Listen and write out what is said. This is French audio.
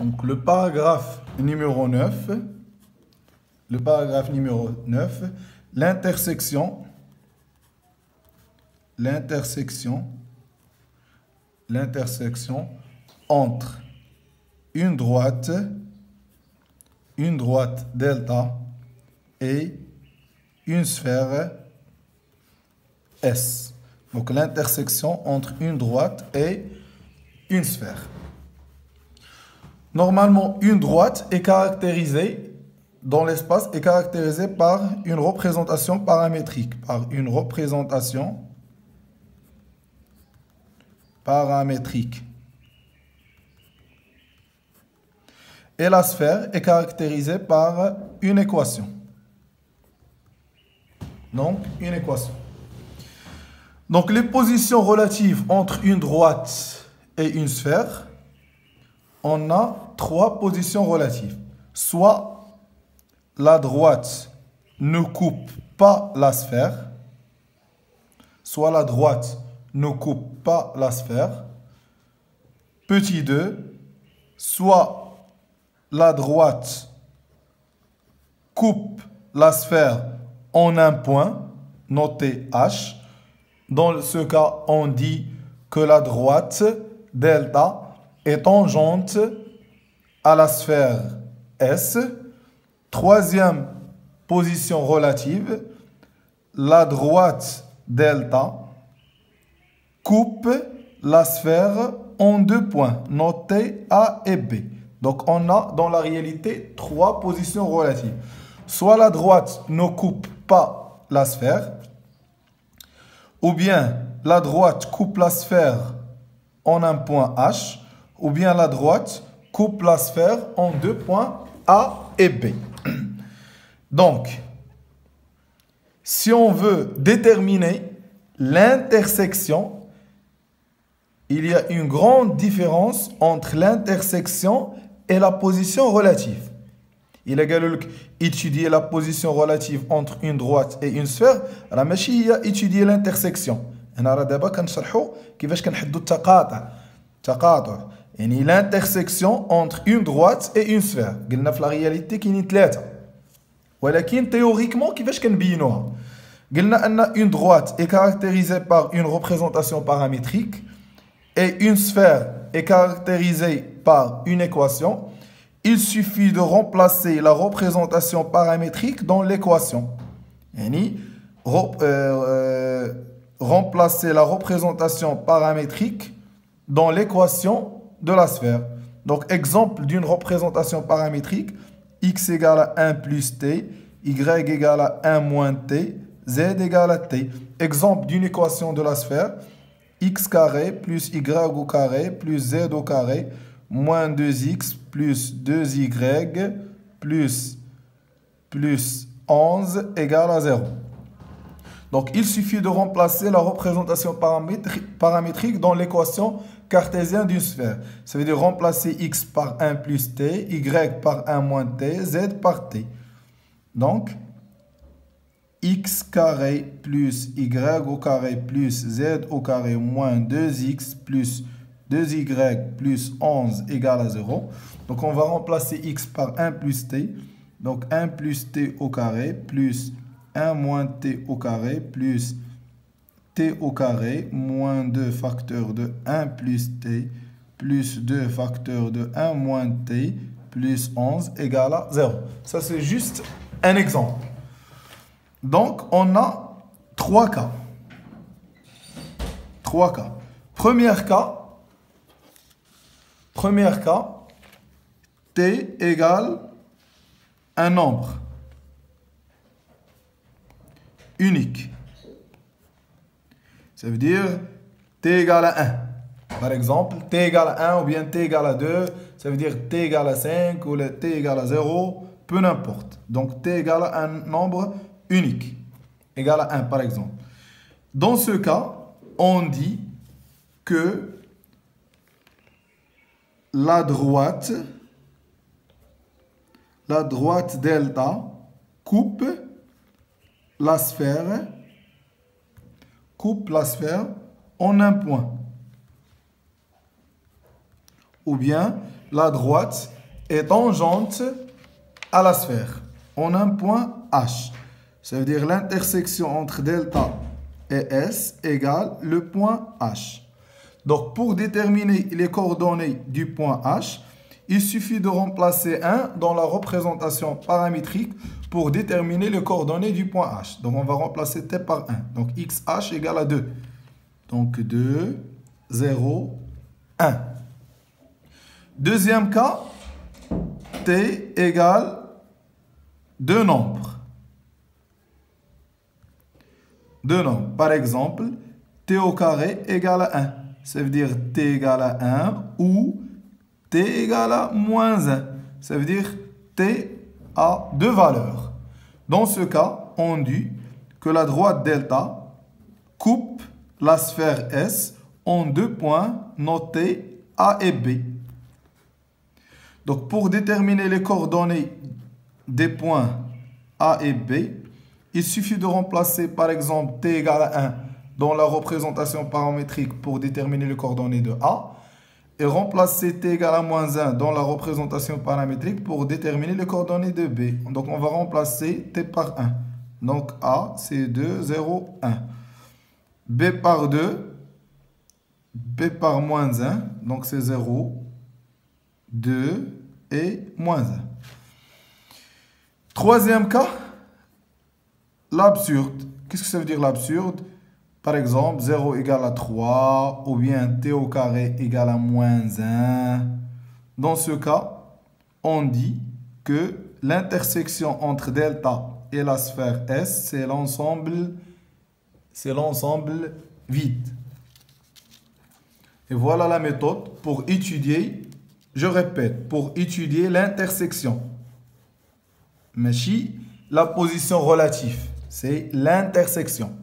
Donc le paragraphe numéro 9, l'intersection entre une droite delta et une sphère S. Donc l'intersection entre une droite et une sphère. Normalement, une droite est caractérisée dans l'espace est caractérisée par une représentation paramétrique, Et la sphère est caractérisée par une équation. Donc, une équation. Donc, les positions relatives entre une droite et une sphère, on a trois positions relatives. Soit la droite ne coupe pas la sphère, Petit 2, soit la droite coupe la sphère en un point, noté H. Dans ce cas, on dit que la droite delta est tangente à la sphère S. Troisième position relative, la droite delta coupe la sphère en deux points, notés A et B. Donc, on a dans la réalité trois positions relatives. Soit la droite ne coupe pas la sphère, ou bien la droite coupe la sphère en un point H, ou bien la droite coupe la sphère en deux points A et B. Donc, si on veut déterminer l'intersection, il y a une grande différence entre l'intersection et la position relative. Il a étudié la position relative entre une droite et une sphère, راه ماشي هي étudier l'intersection. انا راه دابا كنشرحوا كيفاش كنحدوا التقاطع. يعني l'intersection entre une droite et une sphère. قلنا في la réalité كاينين ثلاثه. ولكن théoriquement كيفاش كنبينوها؟ قلنا ان une droite est caractérisée par une représentation paramétrique et une sphère est caractérisée par une équation. Il suffit de remplacer la représentation paramétrique dans l'équation. Remplacer la représentation paramétrique dans l'équation de la sphère. Donc, exemple d'une représentation paramétrique, x égale à 1 plus t, y égale à 1 moins t, z égale à t. Exemple d'une équation de la sphère, x carré plus y au carré plus z au carré moins 2x plus 2y plus 11 égale à 0. Donc, il suffit de remplacer la représentation paramétrique dans l'équation cartésienne d'une sphère. Ça veut dire remplacer x par 1 plus t, y par 1 moins t, z par t. Donc, x carré plus y au carré plus z au carré moins 2x plus 2y plus 11 égale à 0. Donc, on va remplacer x par 1 plus t. Donc, 1 plus t au carré plus 1 moins t au carré plus t au carré moins 2 facteur de 1 plus t plus 2 facteur de 1 moins t plus 11 égale à 0. Ça, c'est juste un exemple. Donc, on a trois cas. Premier cas, t égale un nombre unique. Ça veut dire t égale à 1. Par exemple, t égale à 1 ou bien t égale à 2, ça veut dire t égale à 5 ou t égale à 0, peu n'importe. Donc, t égale à un nombre unique, égale à 1 par exemple. Dans ce cas, on dit que la droite delta coupe la sphère en un point. Ou bien la droite est tangente à la sphère en un point H. Ça veut dire l'intersection entre delta et S égale le point H. Donc, pour déterminer les coordonnées du point H, il suffit de remplacer 1 dans la représentation paramétrique pour déterminer les coordonnées du point H. Donc, on va remplacer t par 1. Donc, xh égale à 2. Donc, 2, 0, 1. Deuxième cas, t égale 2 nombres. Deux nombres. Par exemple, t au carré égale à 1. Ça veut dire t égale à 1 ou t égale à moins 1. Ça veut dire t a deux valeurs. Dans ce cas, on dit que la droite delta coupe la sphère S en deux points notés A et B. Donc, pour déterminer les coordonnées des points A et B, il suffit de remplacer par exemple t égale à 1 dans la représentation paramétrique pour déterminer les coordonnées de A et remplacer t égale à moins 1 dans la représentation paramétrique pour déterminer les coordonnées de B. Donc on va remplacer t par 1. Donc A c'est 2, 0, 1. B par 2, B par moins 1, donc c'est 0, 2 et moins 1. Troisième cas, l'absurde. Qu'est-ce que ça veut dire l'absurde? Par exemple, 0 égale à 3, ou bien t au carré égale à moins 1. Dans ce cas, on dit que l'intersection entre delta et la sphère S, c'est l'ensemble vide. Et voilà la méthode pour étudier, je répète, pour étudier l'intersection. Mais si la position relative, c'est l'intersection.